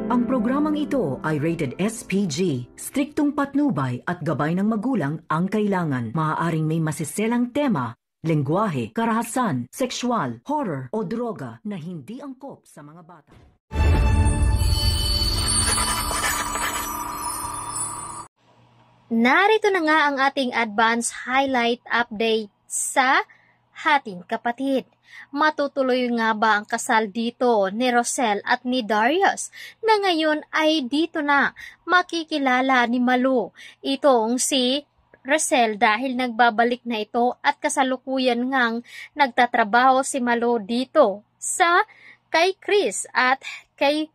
Ang programang ito ay rated SPG. Striktong patnubay at gabay ng magulang ang kailangan. Maaaring may masiselang tema, lengguwahe, karahasan, sexual, horror o droga na hindi angkop sa mga bata. Narito na nga ang ating advance highlight update sa Hating Kapatid. Matutuloy nga ba ang kasal dito ni Rosel at ni Darius na ngayon ay dito na makikilala ni Malu itong si Rosel dahil nagbabalik na ito at kasalukuyan ngang nagtatrabaho si Malu dito sa kay Chris at kay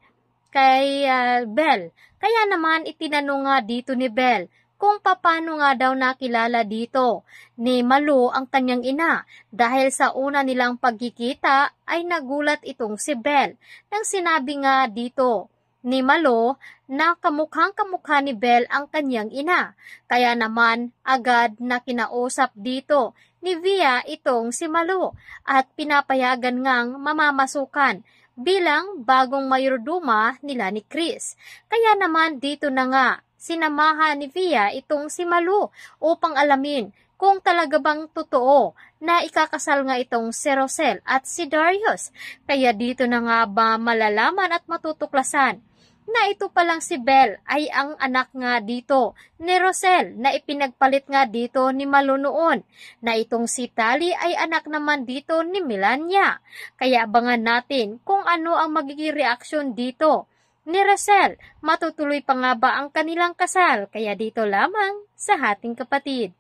Belle. Kaya naman itinanong nga dito ni Belle kung paano nga daw nakilala dito ni Malu ang kanyang ina dahil sa una nilang pagkikita ay nagulat itong si Belle nang sinabi nga dito ni Malu na kamukhang-kamukha ni Belle ang kanyang ina. Kaya naman agad na kinausap dito ni Via itong si Malu at pinapayagan ngang mamamasukan bilang bagong mayordoma nila ni Chris. Kaya naman dito na nga sinamahan ni Via itong si Malu upang alamin kung talaga bang totoo na ikakasal nga itong si Rosel at si Darius. Kaya dito na nga ba malalaman at matutuklasan na ito palang si Belle ay ang anak nga dito ni Rosel na ipinagpalit nga dito ni Malu noon, na itong si Tali ay anak naman dito ni Melania. Kaya abangan natin kung ano ang magiging reaksyon dito ni Rosel. Matutuloy pa nga ba ang kanilang kasal? Kaya dito lamang sa Hating Kapatid.